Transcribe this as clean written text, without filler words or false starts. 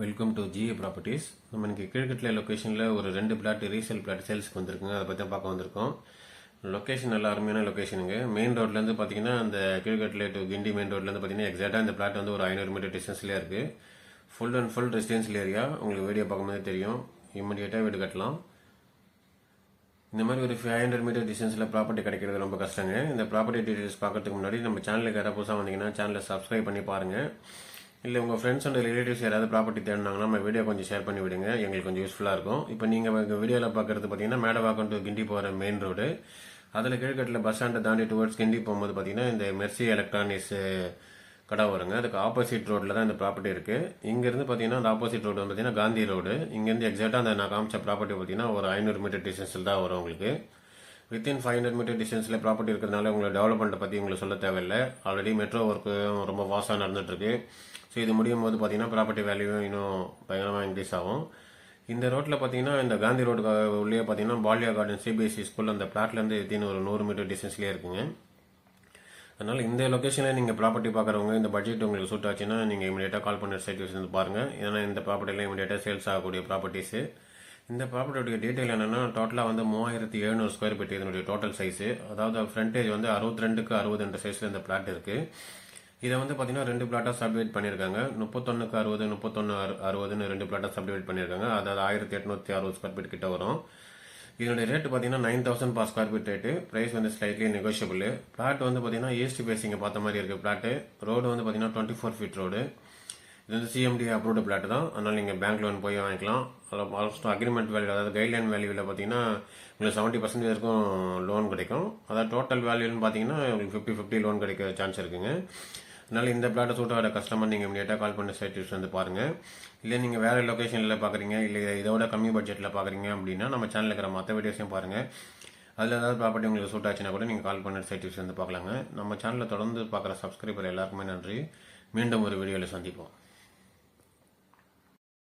Welcome to GA properties. நம்ம இன்றைக்கி கீழ்கட்டில் லொக்கேஷனில் ஒரு 2 பிளாட் ரீசேல் பிளாட் சேல்ஸ்க்கு வந்திருக்குங்க. அதை பற்றி தான் பார்க்க வந்திருக்கோம். லொக்கேஷன் நல்லா அருமையான லொக்கேஷனுங்க. மெயின் ரோட்லேருந்து பார்த்தீங்கன்னா அந்த கீழ்கட்டில் டு கிண்டி மெயின் ரோட்லேருந்து பார்த்தீங்கன்னா எக்ஸாக்டாக இந்த பிளாட் வந்து ஒரு 500 மீட்டர் டிஸ்டன்ஸ்லேயே இருக்குது. Full and full residential area. உங்களுக்கு வீடியோ பார்க்கும்போதே தெரியும். இம்மிடியேட்டாக வீடு கட்டலாம். இந்த மாதிரி ஒரு 500 மீட்டர் டிஸ்டன்ஸில் ப்ராப்பர்ட்டி கிடைக்கிறது ரொம்ப கஷ்டங்க. இந்த ப்ராப்பர்ட்டி டீட்டெயில்ஸ் பார்க்கறதுக்கு முன்னாடி நம்ம சேனலுக்கு யாராவது புதுசாக வந்தீங்கன்னா சேனலை சப்ஸ்கிரைப் பண்ணி பாருங்கள். இல்லை உங்கள் ஃப்ரெண்ட்ஸ் அண்ட் ரிலேட்டிவ்ஸ் யாராவது ப்ராப்பர்ட்டி தேடினாங்கன்னா நம்ம வீடியோ கொஞ்சம் ஷேர் பண்ணி விடுங்க. எங்களுக்கு கொஞ்சம் யூஸ்ஃபுல்லாக இருக்கும். இப்போ நீங்கள் எங்கள் வீடியோவில் பார்க்குறது பார்த்தீங்கன்னா மேடவாக்கம் டு கிண்டி போகிற மெயின் ரோடு. அதில் கீழ்கட்டில் பஸ் ஸ்டாண்டை தாண்டி டுவர்ட்ஸ் கிண்டி போகும்போது பார்த்தீங்கன்னா இந்த மெர்சி எலக்ட்ரானிக்ஸ் கடை வருங்க. அதுக்கு ஆப்போசிட் ரோட்டில் தான் இந்த ப்ராப்பர்ட்டி இருக்குது. இங்கேருந்து பார்த்தீங்கன்னா அந்த ஆப்போசிட் ரோடு வந்து பார்த்தீங்கன்னா காந்தி ரோடு. இங்கேருந்து எக்ஸாக்டாக அந்த நான் காமிச்ச ப்ராப்பர்ட்டி பார்த்தீங்கன்னா ஒரு 500 மீட்டர் டிஸ்டன்ஸில் தான் வரும். உங்களுக்கு வித்தின் 500 மீட்டர் டிஸ்டன்ஸில் ப்ராப்பர்ட்டி இருக்கிறதுனால உங்களுக்கு டெவலப்மெண்ட்டை பற்றி உங்களுக்கு சொல்ல தேவையில்லை. ஆல்ரெடி மெட்ரோ ஒர்க்கு ரொம்ப வாசாக நடந்துகிட்ருக்கு. ஸோ இது முடியும் போது பார்த்தீங்கன்னா ப்ராப்பர்ட்டி வேல்யூ இன்னும் பயங்கரமாக இன்க்ரீஸ் ஆகும். இந்த ரோட்டில் பார்த்தீங்கன்னா இந்த காந்தி ரோடு உள்ளே பார்த்தீங்கன்னா பாலியா கார்டன் சிபிஎஸ்சி ஸ்கூல் அந்த பிளாட்லேருந்து வித்தின் ஒரு 100 மீட்டர் டிஸ்டன்ஸ்லேயே இருக்குங்க. அதனால் இந்த லொக்கேஷனில் நீங்கள் ப்ராப்பர்ட்டி பார்க்குறவங்க இந்த பட்ஜெட் உங்களுக்கு சூட் ஆச்சுன்னா நீங்கள் இமீடியட்டாக கால் பண்ணி சைட் வந்து பாருங்கள். ஏன்னா இந்த ப்ராப்பர்ட்டியில் இமீடியட்டாக சேல்ஸ் ஆகக்கூடிய ப்ராப்பர்ட்டிஸு. இந்த ப்ராப்பர்ட்டியோடைய டீட்டெயில் என்னென்னா டோட்டலாக வந்து 3700 ஸ்கொயர் ஃபீட் இதனுடைய டோட்டல் சைஸு. அதாவது ஃப்ரண்டேஜ் வந்து 62க்கு 60 சைஸில் இந்த பிளாட் இருக்குது. இதை வந்து பார்த்தீங்கன்னா 2 பிளாட்டாக சப்டிவைட் பண்ணியிருக்காங்க. 31க்கு 60 31 60ன்னு 2 பிளாட்டாக சப்டிவைட் பண்ணியிருக்காங்க. அதாவது 1860 ஸ்கொயர் ஃபீட் கிட்ட வரும். இதனுடைய ரேட் பார்த்தீங்கன்னா 9000 per square feet rate. Price வந்து ஸ்லைட்லி நெகோஷியபிள். பிளாட் வந்து பார்த்தீங்கன்னா ஈஸ்ட் ஃபேஸிங்க பார்த்த மாதிரி இருக்குது பிளாட்டு. ரோடு வந்து பார்த்தீங்கன்னா 24 ஃபீட் ரோடு. இது வந்து சிஎம்டி அப்ரூவ்டு பிளாட் தான். அதனால் நீங்கள் பேங்க் லோன் போய் வாங்கிக்கலாம். அதில் ஆல்மோஸ்ட் அக்ரிமெண்ட் வேல்யூ அதாவது கைட்லைன் வேல்யூவில் பார்த்தீங்கன்னா உங்களுக்கு 70% வரைக்கும் லோன் கிடைக்கும். அதாவது டோட்டல் வேல்யூன்னு பார்த்தீங்கன்னா உங்களுக்கு 50-50 லோன் கிடைக்க சான்ஸ் இருக்குங்க. அதனால் இந்த பிளாட்டை சூட் ஆகிற கஸ்டமர் நீங்கள் இமீடியட்டாக கால் பண்ணி சைட் வந்து பாருங்கள். இல்லை நீங்கள் வேறு லொக்கேஷனில் பார்க்குறீங்க, இல்லை இதோட கம்மி பட்ஜெட்டில் பார்க்குறீங்க அப்படின்னா நம்ம சேனலில் இருக்கிற மற்ற வீடியோஸையும் பாருங்கள். அதில் ஏதாவது ப்ராப்பர்ட்டி உங்களுக்கு சூட் ஆச்சுன்னா கூட நீங்கள் கால் பண்ணி சைட் வந்து பார்க்கலாங்க. நம்ம சேனலில் தொடர்ந்து பார்க்குற சப்ஸ்கிரைபர் எல்லாருக்குமே நன்றி. மீண்டும் ஒரு வீடியோவில் சந்திப்போம்.